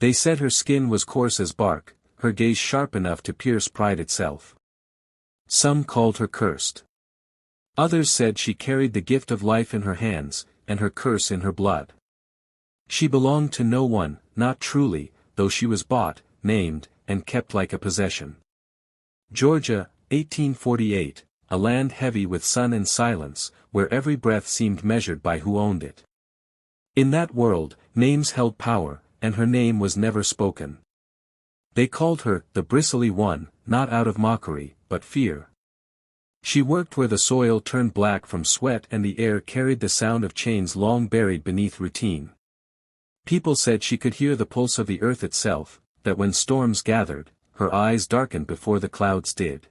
They said her skin was coarse as bark, her gaze sharp enough to pierce pride itself. Some called her cursed. Others said she carried the gift of life in her hands, and her curse in her blood. She belonged to no one, not truly, though she was bought, named, and kept like a possession. Georgia, 1848, a land heavy with sun and silence, where every breath seemed measured by who owned it. In that world, names held power, and her name was never spoken. They called her, the Bristly One, not out of mockery, but fear. She worked where the soil turned black from sweat and the air carried the sound of chains long buried beneath routine. People said she could hear the pulse of the earth itself, that when storms gathered, her eyes darkened before the clouds did.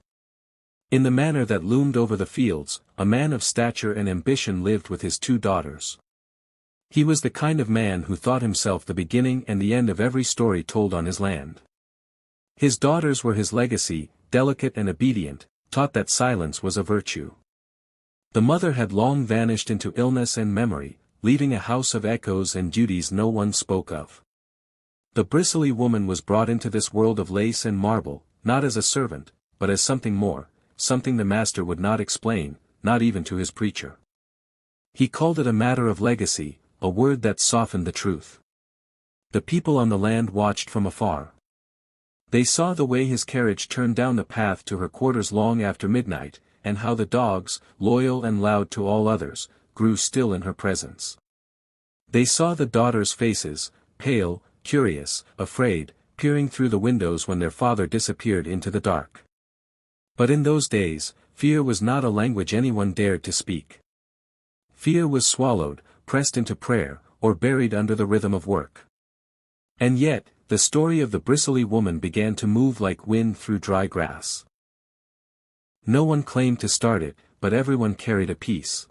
In the manor that loomed over the fields, a man of stature and ambition lived with his 2 daughters. He was the kind of man who thought himself the beginning and the end of every story told on his land. His daughters were his legacy, delicate and obedient, taught that silence was a virtue. The mother had long vanished into illness and memory, leaving a house of echoes and duties no one spoke of. The Bristly woman was brought into this world of lace and marble, not as a servant, but as something more, something the master would not explain, not even to his preacher. He called it a matter of legacy, a word that softened the truth. The people on the land watched from afar. They saw the way his carriage turned down the path to her quarters long after midnight, and how the dogs, loyal and loud to all others, grew still in her presence. They saw the daughters' faces, pale, curious, afraid, peering through the windows when their father disappeared into the dark. But in those days, fear was not a language anyone dared to speak. Fear was swallowed, pressed into prayer, or buried under the rhythm of work. And yet, the story of the Bristly woman began to move like wind through dry grass. No one claimed to start it, but everyone carried a piece.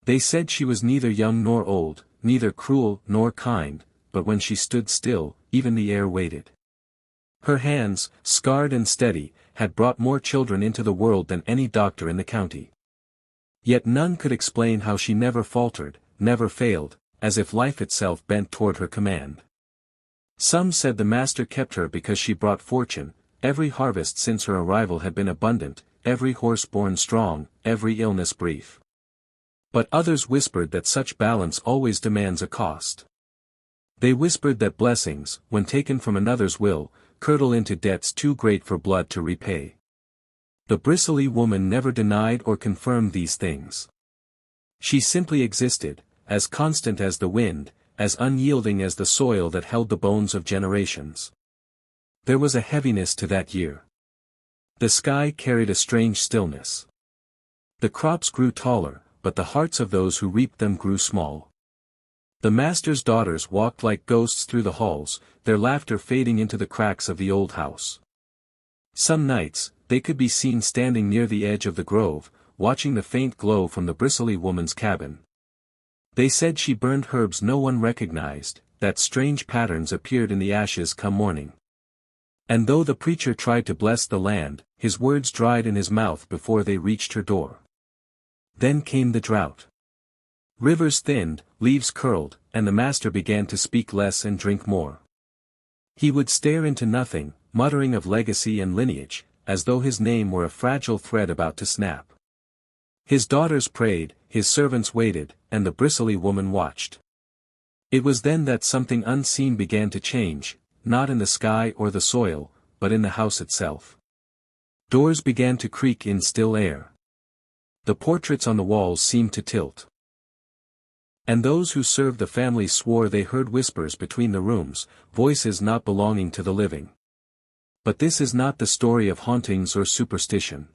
They said she was neither young nor old, neither cruel nor kind, but when she stood still, even the air waited. Her hands, scarred and steady, had brought more children into the world than any doctor in the county. Yet none could explain how she never faltered, never failed, as if life itself bent toward her command. Some said the master kept her because she brought fortune, every harvest since her arrival had been abundant, every horse born strong, every illness brief. But others whispered that such balance always demands a cost. They whispered that blessings, when taken from another's will, curdle into debts too great for blood to repay. The Bristly woman never denied or confirmed these things. She simply existed, as constant as the wind, as unyielding as the soil that held the bones of generations. There was a heaviness to that year. The sky carried a strange stillness. The crops grew taller, but the hearts of those who reaped them grew small. The master's daughters walked like ghosts through the halls, their laughter fading into the cracks of the old house. Some nights, they could be seen standing near the edge of the grove, watching the faint glow from the Bristly woman's cabin. They said she burned herbs no one recognized, that strange patterns appeared in the ashes come morning. And though the preacher tried to bless the land, his words dried in his mouth before they reached her door. Then came the drought. Rivers thinned, leaves curled, and the master began to speak less and drink more. He would stare into nothing, muttering of legacy and lineage, as though his name were a fragile thread about to snap. His daughters prayed, his servants waited, and the Bristly woman watched. It was then that something unseen began to change, not in the sky or the soil, but in the house itself. Doors began to creak in still air. The portraits on the walls seemed to tilt. And those who served the family swore they heard whispers between the rooms, voices not belonging to the living. But this is not the story of hauntings or superstition.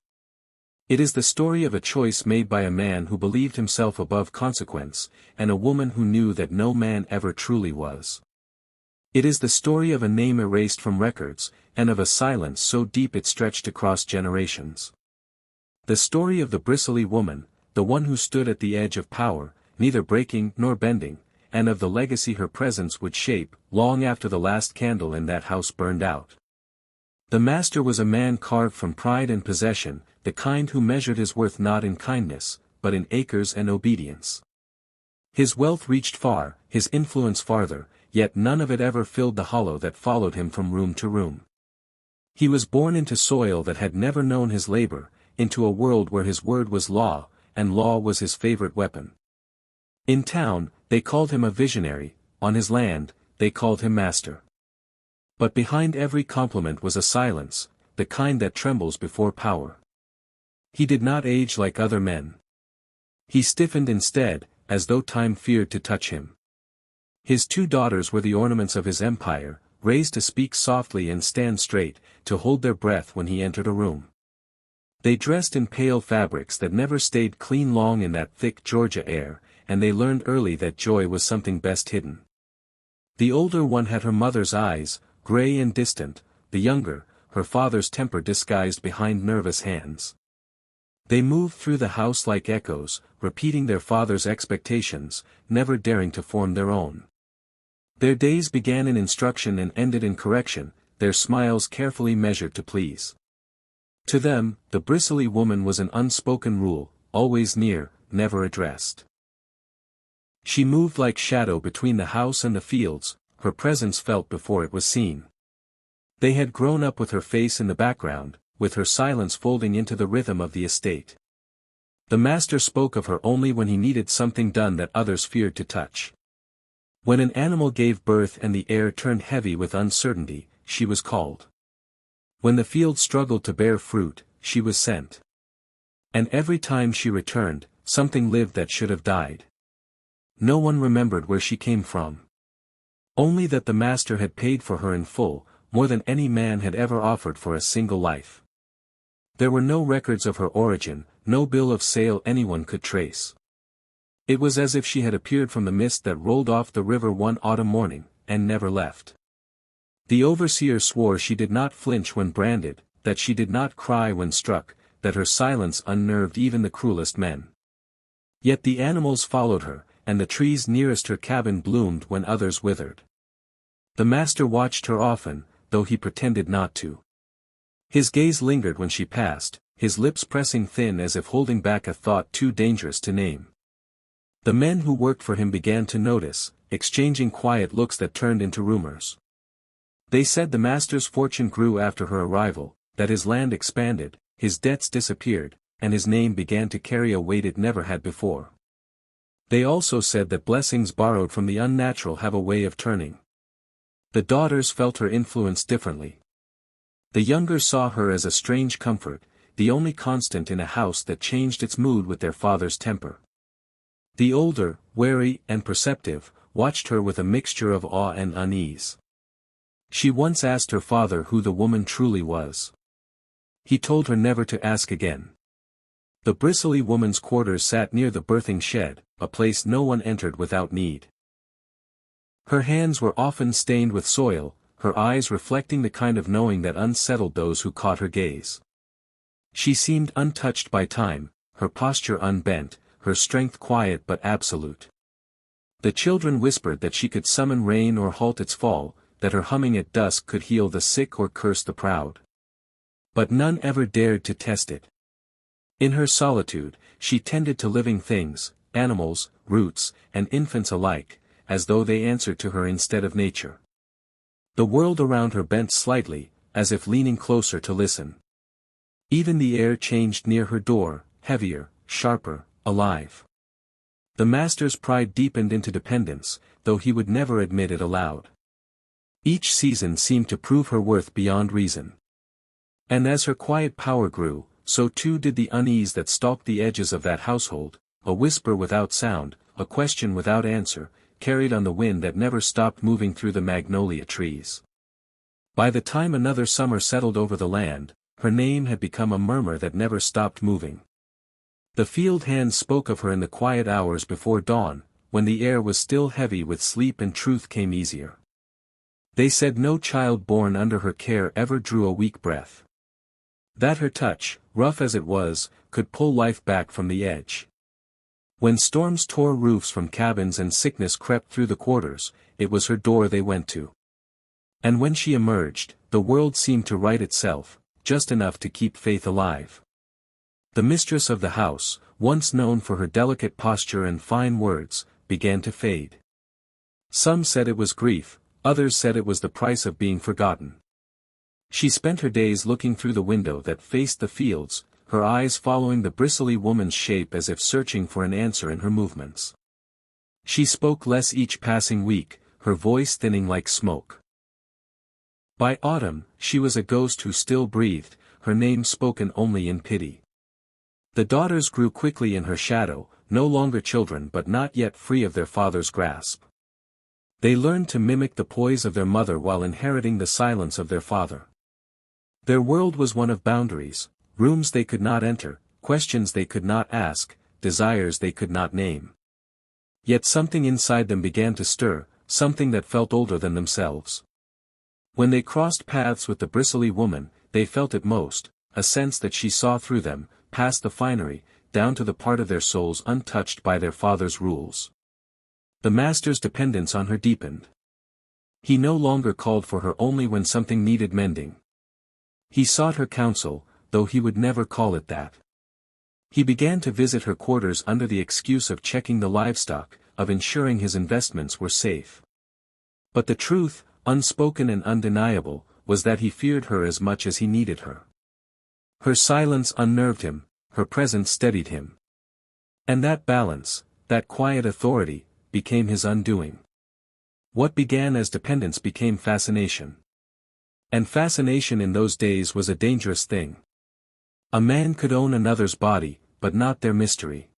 It is the story of a choice made by a man who believed himself above consequence, and a woman who knew that no man ever truly was. It is the story of a name erased from records, and of a silence so deep it stretched across generations. The story of the Bristly woman, the one who stood at the edge of power, neither breaking nor bending, and of the legacy her presence would shape, long after the last candle in that house burned out. The master was a man carved from pride and possession, the kind who measured his worth not in kindness, but in acres and obedience. His wealth reached far, his influence farther, yet none of it ever filled the hollow that followed him from room to room. He was born into soil that had never known his labor, into a world where his word was law, and law was his favorite weapon. In town, they called him a visionary; on his land, they called him master. But behind every compliment was a silence, the kind that trembles before power. He did not age like other men. He stiffened instead, as though time feared to touch him. His 2 daughters were the ornaments of his empire, raised to speak softly and stand straight, to hold their breath when he entered a room. They dressed in pale fabrics that never stayed clean long in that thick Georgia air, and they learned early that joy was something best hidden. The older one had her mother's eyes, gray and distant; the younger, her father's temper disguised behind nervous hands. They moved through the house like echoes, repeating their father's expectations, never daring to form their own. Their days began in instruction and ended in correction, their smiles carefully measured to please. To them, the Bristly woman was an unspoken rule, always near, never addressed. She moved like shadow between the house and the fields, her presence felt before it was seen. They had grown up with her face in the background, with her silence folding into the rhythm of the estate. The master spoke of her only when he needed something done that others feared to touch. When an animal gave birth and the air turned heavy with uncertainty, she was called. When the field struggled to bear fruit, she was sent. And every time she returned, something lived that should have died. No one remembered where she came from. Only that the master had paid for her in full, more than any man had ever offered for a single life. There were no records of her origin, no bill of sale anyone could trace. It was as if she had appeared from the mist that rolled off the river one autumn morning, and never left. The overseer swore she did not flinch when branded, that she did not cry when struck, that her silence unnerved even the cruelest men. Yet the animals followed her, and the trees nearest her cabin bloomed when others withered. The master watched her often, though he pretended not to. His gaze lingered when she passed, his lips pressing thin as if holding back a thought too dangerous to name. The men who worked for him began to notice, exchanging quiet looks that turned into rumors. They said the master's fortune grew after her arrival, that his land expanded, his debts disappeared, and his name began to carry a weight it never had before. They also said that blessings borrowed from the unnatural have a way of turning. The daughters felt her influence differently. The younger saw her as a strange comfort, the only constant in a house that changed its mood with their father's temper. The older, wary and perceptive, watched her with a mixture of awe and unease. She once asked her father who the woman truly was. He told her never to ask again. The Bristly woman's quarters sat near the birthing shed, a place no one entered without need. Her hands were often stained with soil, her eyes reflecting the kind of knowing that unsettled those who caught her gaze. She seemed untouched by time, her posture unbent, her strength quiet but absolute. The children whispered that she could summon rain or halt its fall, that her humming at dusk could heal the sick or curse the proud. But none ever dared to test it. In her solitude, she tended to living things, animals, roots, and infants alike, as though they answered to her instead of nature. The world around her bent slightly, as if leaning closer to listen. Even the air changed near her door, heavier, sharper, alive. The master's pride deepened into dependence, though he would never admit it aloud. Each season seemed to prove her worth beyond reason. And as her quiet power grew, so too did the unease that stalked the edges of that household, a whisper without sound, a question without answer, carried on the wind that never stopped moving through the magnolia trees. By the time another summer settled over the land, her name had become a murmur that never stopped moving. The field hands spoke of her in the quiet hours before dawn, when the air was still heavy with sleep and truth came easier. They said no child born under her care ever drew a weak breath. That her touch, rough as it was, could pull life back from the edge. When storms tore roofs from cabins and sickness crept through the quarters, it was her door they went to. And when she emerged, the world seemed to right itself, just enough to keep faith alive. The mistress of the house, once known for her delicate posture and fine words, began to fade. Some said it was grief, others said it was the price of being forgotten. She spent her days looking through the window that faced the fields, her eyes following the bristly woman's shape as if searching for an answer in her movements. She spoke less each passing week, her voice thinning like smoke. By autumn, she was a ghost who still breathed, her name spoken only in pity. The daughters grew quickly in her shadow, no longer children but not yet free of their father's grasp. They learned to mimic the poise of their mother while inheriting the silence of their father. Their world was one of boundaries, rooms they could not enter, questions they could not ask, desires they could not name. Yet something inside them began to stir, something that felt older than themselves. When they crossed paths with the bristly woman, they felt it most, a sense that she saw through them, past the finery, down to the part of their souls untouched by their father's rules. The master's dependence on her deepened. He no longer called for her only when something needed mending. He sought her counsel, though he would never call it that. He began to visit her quarters under the excuse of checking the livestock, of ensuring his investments were safe. But the truth, unspoken and undeniable, was that he feared her as much as he needed her. Her silence unnerved him, her presence steadied him. And that balance, that quiet authority, became his undoing. What began as dependence became fascination. And fascination in those days was a dangerous thing. A man could own another's body, but not their mystery.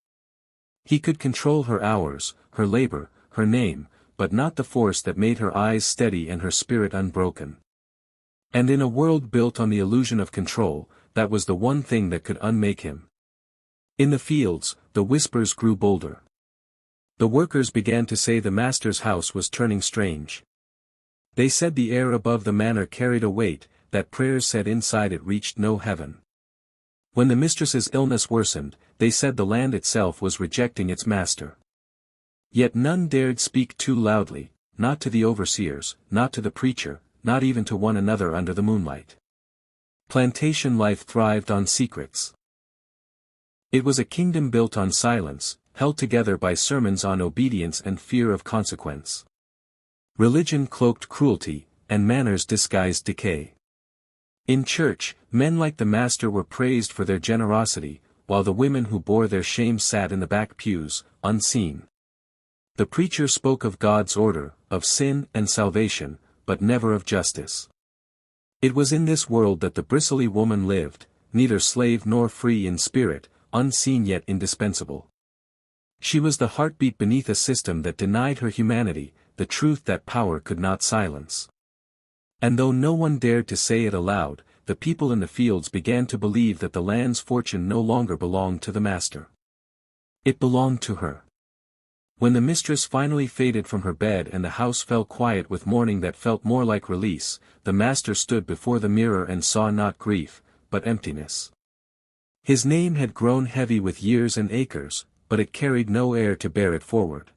He could control her hours, her labor, her name, but not the force that made her eyes steady and her spirit unbroken. And in a world built on the illusion of control, that was the one thing that could unmake him. In the fields, the whispers grew bolder. The workers began to say the master's house was turning strange. They said the air above the manor carried a weight, that prayers said inside it reached no heaven. When the mistress's illness worsened, they said the land itself was rejecting its master. Yet none dared speak too loudly, not to the overseers, not to the preacher, not even to one another under the moonlight. Plantation life thrived on secrets. It was a kingdom built on silence, held together by sermons on obedience and fear of consequence. Religion cloaked cruelty, and manners disguised decay. In church, men like the master were praised for their generosity, while the women who bore their shame sat in the back pews, unseen. The preacher spoke of God's order, of sin and salvation, but never of justice. It was in this world that the bristly woman lived, neither slave nor free in spirit, unseen yet indispensable. She was the heartbeat beneath a system that denied her humanity, the truth that power could not silence. And though no one dared to say it aloud, the people in the fields began to believe that the land's fortune no longer belonged to the master. It belonged to her. When the mistress finally faded from her bed and the house fell quiet with mourning that felt more like release, the master stood before the mirror and saw not grief, but emptiness. His name had grown heavy with years and acres, but it carried no air to bear it forward.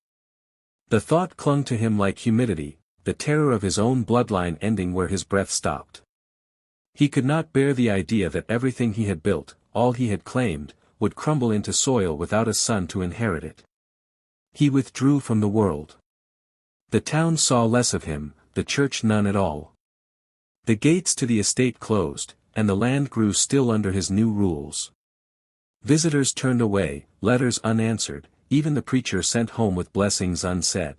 The thought clung to him like humidity, the terror of his own bloodline ending where his breath stopped. He could not bear the idea that everything he had built, all he had claimed, would crumble into soil without a son to inherit it. He withdrew from the world. The town saw less of him, the church none at all. The gates to the estate closed, and the land grew still under his new rules. Visitors turned away, letters unanswered, even the preacher sent home with blessings unsaid.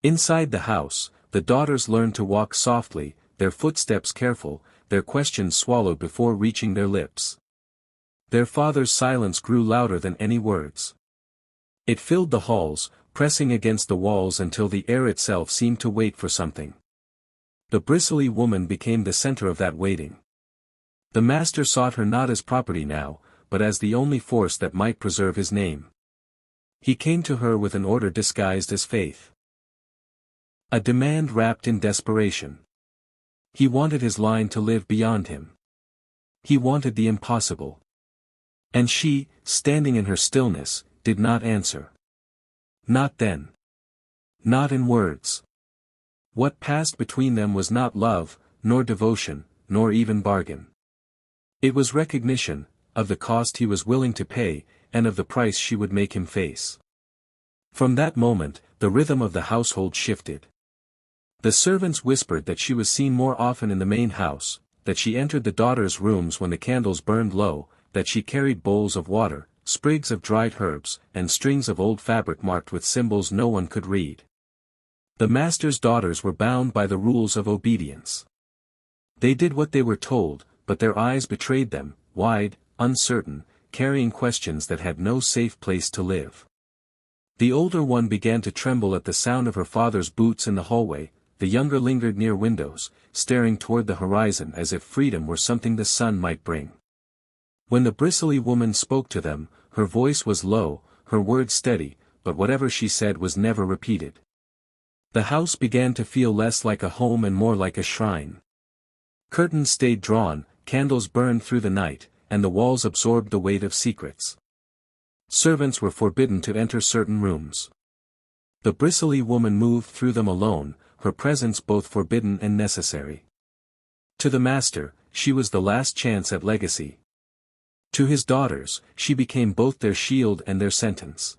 Inside the house, the daughters learned to walk softly, their footsteps careful, their questions swallowed before reaching their lips. Their father's silence grew louder than any words. It filled the halls, pressing against the walls until the air itself seemed to wait for something. The bristly woman became the center of that waiting. The master sought her not as property now, but as the only force that might preserve his name. He came to her with an order disguised as faith. A demand wrapped in desperation. He wanted his line to live beyond him. He wanted the impossible. And she, standing in her stillness, did not answer. Not then. Not in words. What passed between them was not love, nor devotion, nor even bargain. It was recognition, of the cost he was willing to pay, and of the price she would make him face. From that moment, the rhythm of the household shifted. The servants whispered that she was seen more often in the main house, that she entered the daughters' rooms when the candles burned low, that she carried bowls of water, sprigs of dried herbs, and strings of old fabric marked with symbols no one could read. The master's daughters were bound by the rules of obedience. They did what they were told, but their eyes betrayed them, wide, uncertain, carrying questions that had no safe place to live. The older one began to tremble at the sound of her father's boots in the hallway, the younger lingered near windows, staring toward the horizon as if freedom were something the sun might bring. When the bristly woman spoke to them, her voice was low, her words steady, but whatever she said was never repeated. The house began to feel less like a home and more like a shrine. Curtains stayed drawn, candles burned through the night, and the walls absorbed the weight of secrets. Servants were forbidden to enter certain rooms. The bristly woman moved through them alone, her presence both forbidden and necessary. To the master, she was the last chance at legacy. To his daughters, she became both their shield and their sentence.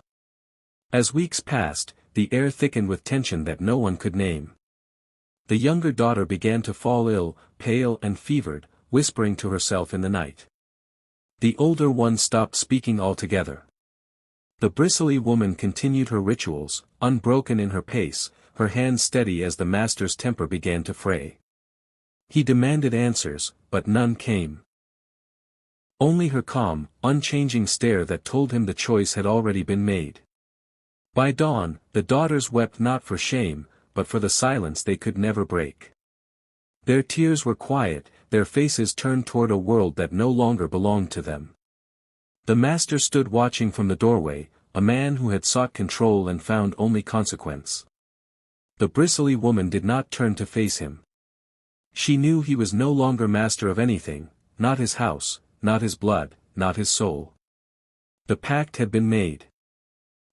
As weeks passed, the air thickened with tension that no one could name. The younger daughter began to fall ill, pale and fevered, whispering to herself in the night. The older one stopped speaking altogether. The bristly woman continued her rituals, unbroken in her pace, her hands steady as the master's temper began to fray. He demanded answers, but none came. Only her calm, unchanging stare that told him the choice had already been made. By dawn, the daughters wept not for shame, but for the silence they could never break. Their tears were quiet, their faces turned toward a world that no longer belonged to them. The master stood watching from the doorway, a man who had sought control and found only consequence. The bristly woman did not turn to face him. She knew he was no longer master of anything, not his house, not his blood, not his soul. The pact had been made.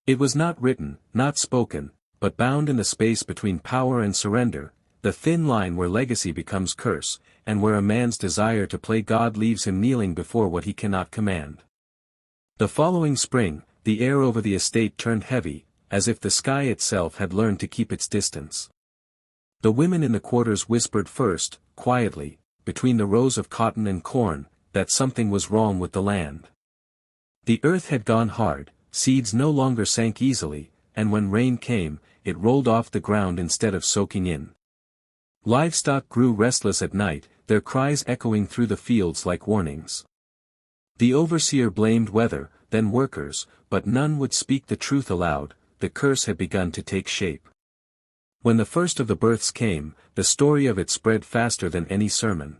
It was not written, not spoken, but bound in the space between power and surrender, the thin line where legacy becomes curse, and where a man's desire to play God leaves him kneeling before what he cannot command. The following spring, the air over the estate turned heavy, as if the sky itself had learned to keep its distance. The women in the quarters whispered first, quietly, between the rows of cotton and corn, that something was wrong with the land. The earth had gone hard, seeds no longer sank easily, and when rain came, it rolled off the ground instead of soaking in. Livestock grew restless at night, their cries echoing through the fields like warnings. The overseer blamed weather, then workers, but none would speak the truth aloud. The curse had begun to take shape. When the first of the births came, the story of it spread faster than any sermon.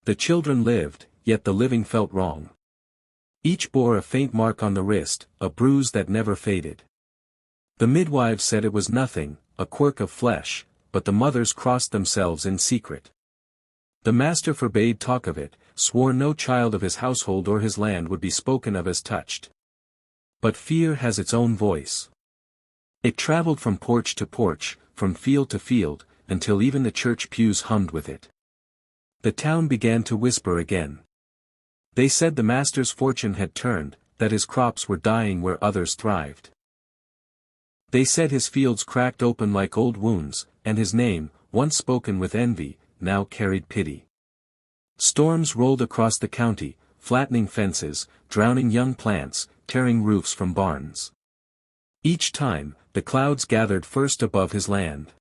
The children lived, yet the living felt wrong. Each bore a faint mark on the wrist, a bruise that never faded. The midwives said it was nothing, a quirk of flesh, but the mothers crossed themselves in secret. The master forbade talk of it, swore no child of his household or his land would be spoken of as touched. But fear has its own voice. It traveled from porch to porch, from field to field, until even the church pews hummed with it. The town began to whisper again. They said the master's fortune had turned, that his crops were dying where others thrived. They said his fields cracked open like old wounds, and his name, once spoken with envy, now carried pity. Storms rolled across the county, flattening fences, drowning young plants, tearing roofs from barns. Each time, the clouds gathered first above his land.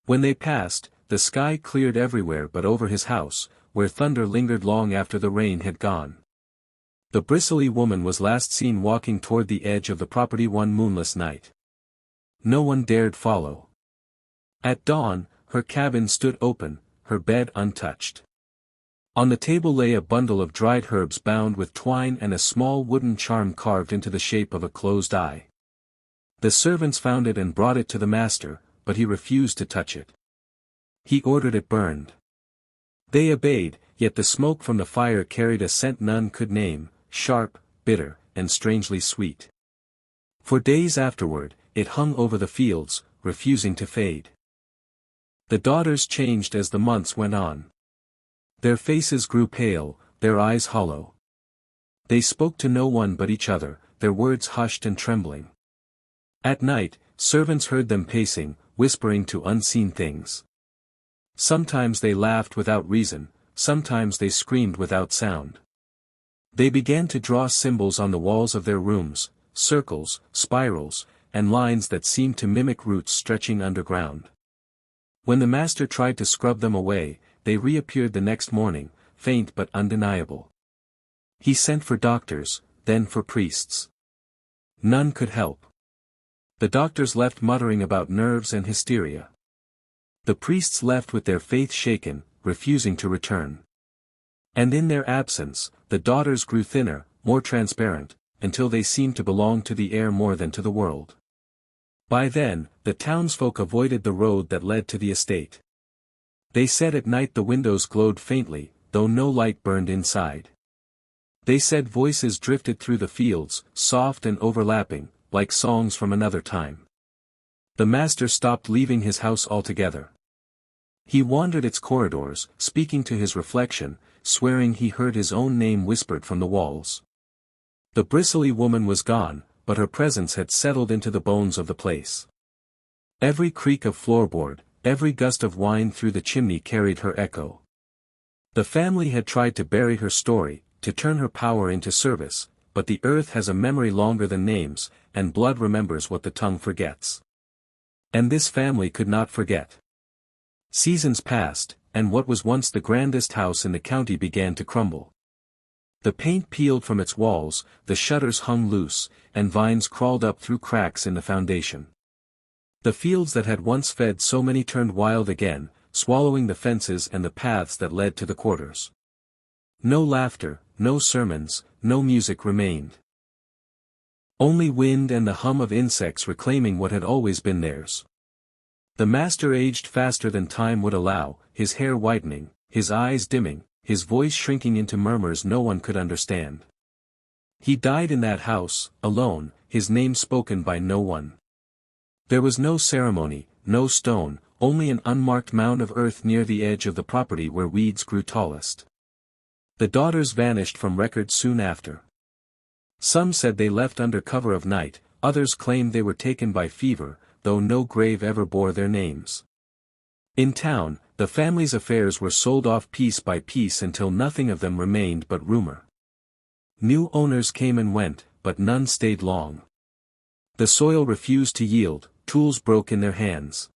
When they passed, the sky cleared everywhere but over his house, where thunder lingered long after the rain had gone. The bristly woman was last seen walking toward the edge of the property one moonless night. No one dared follow. At dawn, her cabin stood open, her bed untouched. On the table lay a bundle of dried herbs bound with twine and a small wooden charm carved into the shape of a closed eye. The servants found it and brought it to the master, but he refused to touch it. He ordered it burned. They obeyed, yet the smoke from the fire carried a scent none could name, sharp, bitter, and strangely sweet. For days afterward, it hung over the fields, refusing to fade. The daughters changed as the months went on. Their faces grew pale, their eyes hollow. They spoke to no one but each other, their words hushed and trembling. At night, servants heard them pacing, whispering to unseen things. Sometimes they laughed without reason, sometimes they screamed without sound. They began to draw symbols on the walls of their rooms, circles, spirals, and lines that seemed to mimic roots stretching underground. When the master tried to scrub them away, they reappeared the next morning, faint but undeniable. He sent for doctors, then for priests. None could help. The doctors left muttering about nerves and hysteria. The priests left with their faith shaken, refusing to return. And in their absence, the daughters grew thinner, more transparent, until they seemed to belong to the air more than to the world. By then, the townsfolk avoided the road that led to the estate. They said at night the windows glowed faintly, though no light burned inside. They said voices drifted through the fields, soft and overlapping, like songs from another time. The master stopped leaving his house altogether. He wandered its corridors, speaking to his reflection, swearing he heard his own name whispered from the walls. The bristly woman was gone, but her presence had settled into the bones of the place. Every creak of floorboard, every gust of wind through the chimney carried her echo. The family had tried to bury her story, to turn her power into service, but the earth has a memory longer than names, and blood remembers what the tongue forgets. And this family could not forget. Seasons passed, and what was once the grandest house in the county began to crumble. The paint peeled from its walls, the shutters hung loose, and vines crawled up through cracks in the foundation. The fields that had once fed so many turned wild again, swallowing the fences and the paths that led to the quarters. No laughter, no sermons, no music remained. Only wind and the hum of insects reclaiming what had always been theirs. The master aged faster than time would allow, his hair whitening, his eyes dimming, his voice shrinking into murmurs no one could understand. He died in that house, alone, his name spoken by no one. There was no ceremony, no stone, only an unmarked mound of earth near the edge of the property where weeds grew tallest. The daughters vanished from record soon after. Some said they left under cover of night, others claimed they were taken by fever, though no grave ever bore their names. In town, the family's affairs were sold off piece by piece until nothing of them remained but rumor. New owners came and went, but none stayed long. The soil refused to yield, tools broke in their hands.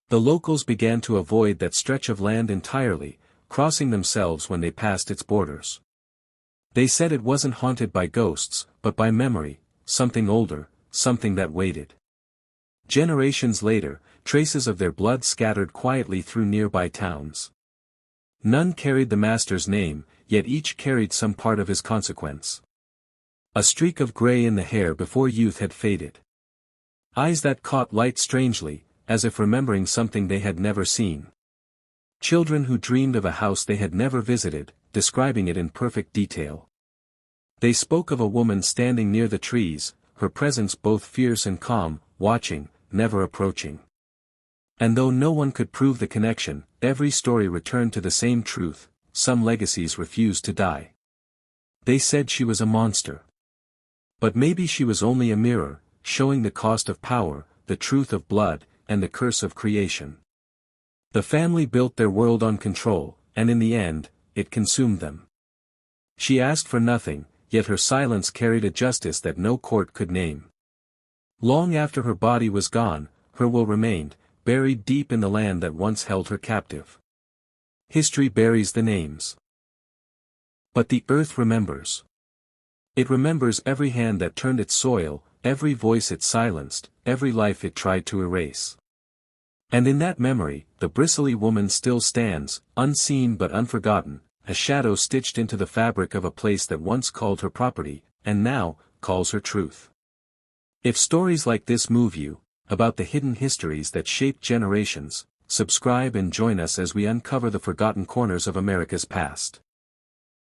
The locals began to avoid that stretch of land entirely, crossing themselves when they passed its borders. They said it wasn't haunted by ghosts, but by memory, something older, something that waited. Generations later, traces of their blood scattered quietly through nearby towns. None carried the master's name, yet each carried some part of his consequence. A streak of gray in the hair before youth had faded. Eyes that caught light strangely, as if remembering something they had never seen. Children who dreamed of a house they had never visited, describing it in perfect detail. They spoke of a woman standing near the trees, her presence both fierce and calm, watching, never approaching. And though no one could prove the connection, every story returned to the same truth: some legacies refused to die. They said she was a monster. But maybe she was only a mirror, showing the cost of power, the truth of blood, and the curse of creation. The family built their world on control, and in the end, it consumed them. She asked for nothing, yet her silence carried a justice that no court could name. Long after her body was gone, her will remained, buried deep in the land that once held her captive. History buries the names. But the earth remembers. It remembers every hand that turned its soil, every voice it silenced, every life it tried to erase. And in that memory, the bristly woman still stands, unseen but unforgotten, a shadow stitched into the fabric of a place that once called her property, and now, calls her truth. If stories like this move you, about the hidden histories that shaped generations, subscribe and join us as we uncover the forgotten corners of America's past.